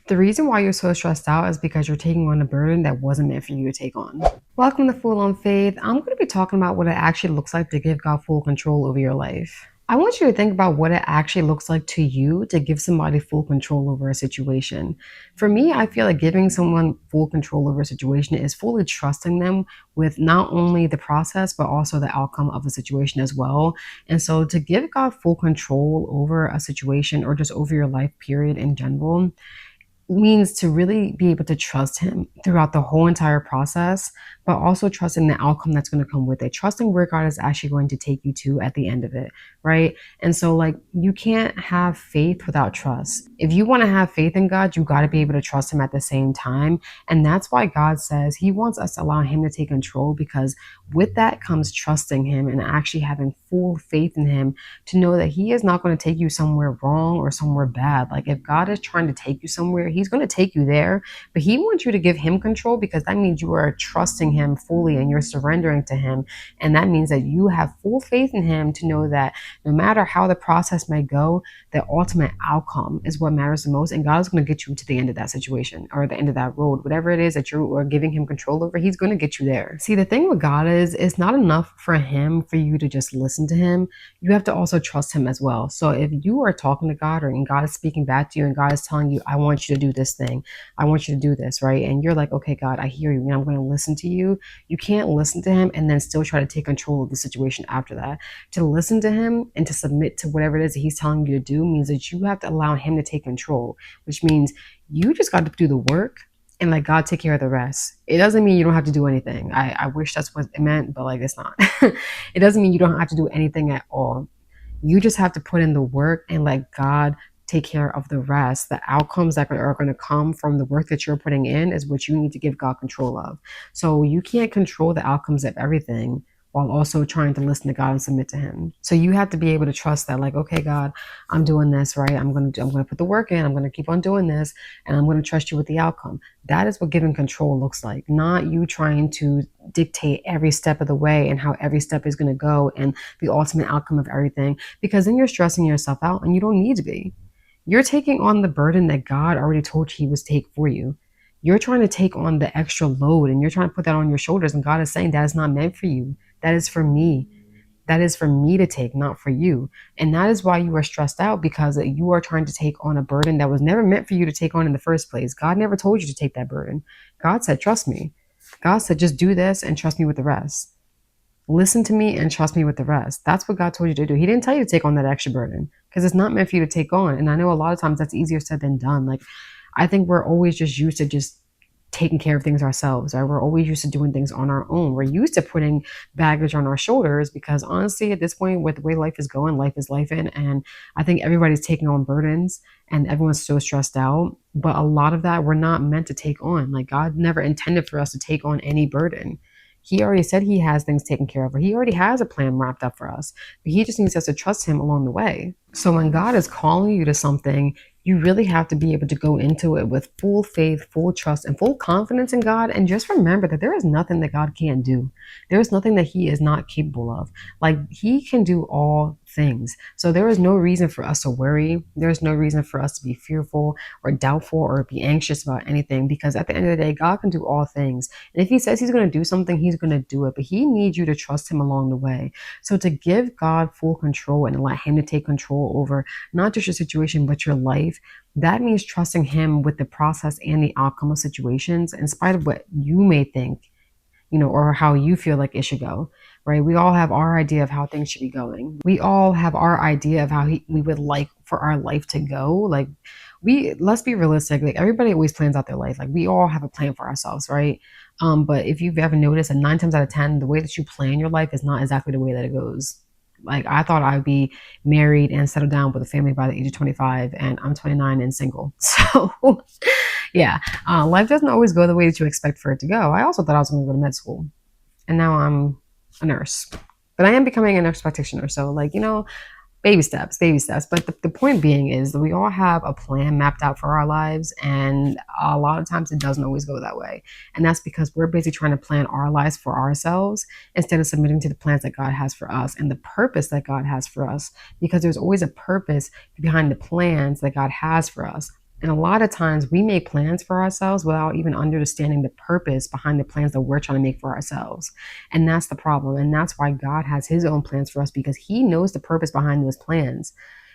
The reason why you're so stressed out is because you're taking on a burden that wasn't meant for you to take on. Welcome to Full on Faith. I'm going to be talking about what it actually looks like to give God full control over your life. I want you to think about what it actually looks like to you to give somebody full control over a situation. For me, I feel like giving someone full control over a situation is fully trusting them with not only the process, but also the outcome of the situation as well. And so to give God full control over a situation or just over your life, period, in general, means to really be able to trust him throughout the whole entire process, but also trusting the outcome that's going to come with it, trusting where God is actually going to take you to at the end of it, right? And so, like, you can't have faith without trust. If you want to have faith in God, you got to be able to trust him at the same time. And that's why God says he wants us to allow him to take control, because with that comes trusting him and actually having full faith in him to know that he is not going to take you somewhere wrong or somewhere bad. Like, if God is trying to take you somewhere, he's going to take you there, but he wants you to give him control, because that means you are trusting him fully and you're surrendering to him. And that means that you have full faith in him to know that no matter how the process may go, the ultimate outcome is what matters the most. And God is going to get you to the end of that situation or the end of that road, whatever it is that you are giving him control over, he's going to get you there. See, the thing with God is it's not enough for him for you to just listen to him. You have to also trust him as well. So if you are talking to God, or and God is speaking back to you and God is telling you, I want you to do this thing, I want you to do this, right? And you're like, okay, God, I hear you and I'm going to listen to you. You can't listen to him and then still try to take control of the situation after that. To listen to him and to submit to whatever it is that he's telling you to do means that you have to allow him to take control, which means you just got to do the work and let God take care of the rest. It doesn't mean you don't have to do anything. I wish that's what it meant, but like, it's not. It doesn't mean you don't have to do anything at all. You just have to put in the work and let God take care of the rest. The outcomes that are going to come from the work that you're putting in is what you need to give God control of. So you can't control the outcomes of everything while also trying to listen to God and submit to him. So you have to be able to trust that, like, okay, God, I'm doing this, right? I'm going to put the work in. I'm going to keep on doing this, and I'm going to trust you with the outcome. That is what giving control looks like, not you trying to dictate every step of the way and how every step is going to go and the ultimate outcome of everything, because then you're stressing yourself out and you don't need to be. You're taking on the burden that God already told you he was take for you. You're trying to take on the extra load and you're trying to put that on your shoulders. And God is saying that is not meant for you. That is for me. That is for me to take, not for you. And that is why you are stressed out, because you are trying to take on a burden that was never meant for you to take on in the first place. God never told you to take that burden. God said, trust me. God said, just do this and trust me with the rest. Listen to me and trust me with the rest. That's what God told you to do. He didn't tell you to take on that extra burden because it's not meant for you to take on. And I know a lot of times that's easier said than done. Like, I think we're always just used to just taking care of things ourselves, right? We're always used to doing things on our own. We're used to putting baggage on our shoulders because honestly, at this point, with the way life is going, life is life in. And I think everybody's taking on burdens and everyone's so stressed out. But a lot of that we're not meant to take on. Like, God never intended for us to take on any burden. He already said he has things taken care of, or he already has a plan wrapped up for us. But he just needs us to trust him along the way. So when God is calling you to something, you really have to be able to go into it with full faith, full trust, and full confidence in God. And just remember that there is nothing that God can't do. There is nothing that he is not capable of. Like, he can do all things. So there is no reason for us to worry. There's no reason for us to be fearful or doubtful or be anxious about anything, because at the end of the day, God can do all things. And if he says he's going to do something, he's going to do it. But he needs you to trust him along the way. So to give God full control and let him to take control over not just your situation, but your life, that means trusting him with the process and the outcome of situations, in spite of what you may think, or how you feel like it should go, right? We all have our idea of how things should be going. We all have our idea of how we would like for our life to go. Like, let's be realistic. Like, everybody always plans out their life. Like, we all have a plan for ourselves, right? But if you've ever noticed that 9 times out of 10, the way that you plan your life is not exactly the way that it goes. Like, I thought I'd be married and settled down with a family by the age of 25, and I'm 29 and single. So, yeah, life doesn't always go the way that you expect for it to go. I also thought I was going to go to med school, and now I'm a nurse. But I am becoming a nurse practitioner. So, like, baby steps, baby steps. But the point being is that we all have a plan mapped out for our lives. And a lot of times it doesn't always go that way. And that's because we're busy trying to plan our lives for ourselves instead of submitting to the plans that God has for us and the purpose that God has for us. Because there's always a purpose behind the plans that God has for us. And a lot of times we make plans for ourselves without even understanding the purpose behind the plans that we're trying to make for ourselves. And that's the problem. And that's why God has his own plans for us, because he knows the purpose behind those plans.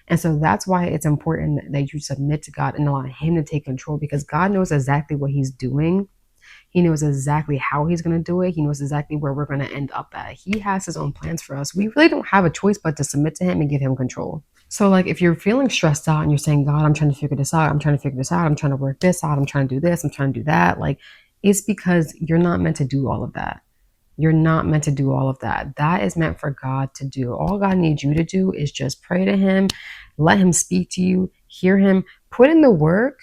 And so that's why it's important that you submit to God and allow him to take control, because God knows exactly what he's doing. He knows exactly how he's going to do it. He knows exactly where we're going to end up at. He has his own plans for us. We really don't have a choice but to submit to him and give him control. So, like, if you're feeling stressed out and you're saying, God, I'm trying to figure this out, I'm trying to figure this out, I'm trying to work this out, I'm trying to do this, I'm trying to do that, like, it's because you're not meant to do all of that. You're not meant to do all of that. That is meant for God to do. All God needs you to do is just pray to him, let him speak to you, hear him, put in the work,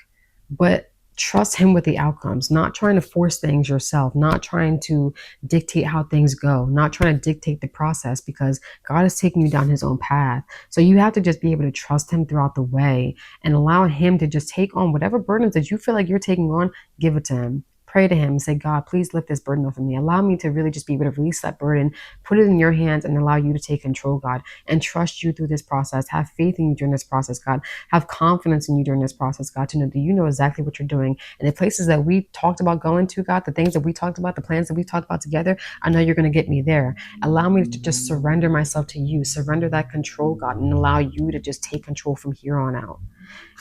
but trust him with the outcomes, not trying to force things yourself, not trying to dictate how things go, not trying to dictate the process, because God is taking you down his own path. So you have to just be able to trust him throughout the way and allow him to just take on whatever burdens that you feel like you're taking on, give it to him. Pray to him and say, God, please lift this burden off of me. Allow me to really just be able to release that burden, put it in your hands, and allow you to take control, God, and trust you through this process. Have faith in you during this process, God. Have confidence in you during this process, God, to know that you know exactly what you're doing. And the places that we talked about going to, God, the things that we talked about, the plans that we talked about together, I know you're going to get me there. Allow me to just surrender myself to you, surrender that control, God, and allow you to just take control from here on out.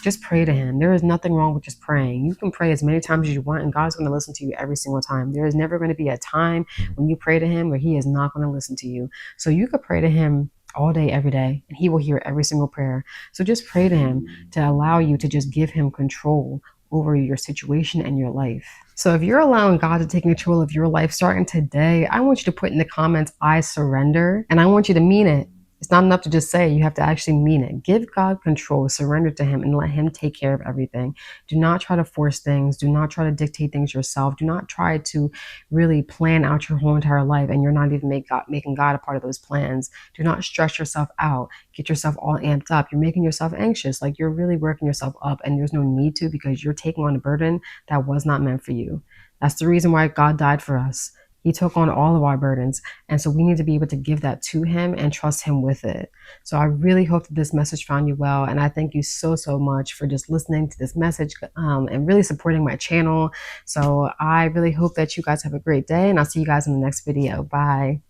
Just pray to him. There is nothing wrong with just praying. You can pray as many times as you want, and God's going to listen to you every single time. There is never going to be a time when you pray to him where he is not going to listen to you. So you could pray to him all day, every day, and he will hear every single prayer. So just pray to him to allow you to just give him control over your situation and your life. So if you're allowing God to take control of your life starting today, I want you to put in the comments, I surrender, and I want you to mean it. It's not enough to just say, you have to actually mean it. Give God control, surrender to him, and let him take care of everything. Do not try to force things. Do not try to dictate things yourself. Do not try to really plan out your whole entire life and you're not even making God a part of those plans. Do not stress yourself out. Get yourself all amped up. You're making yourself anxious. Like, you're really working yourself up, and there's no need to, because you're taking on a burden that was not meant for you. That's the reason why God died for us. He took on all of our burdens. And so we need to be able to give that to him and trust him with it. So I really hope that this message found you well. And I thank you so, so much for just listening to this message and really supporting my channel. So I really hope that you guys have a great day, and I'll see you guys in the next video. Bye.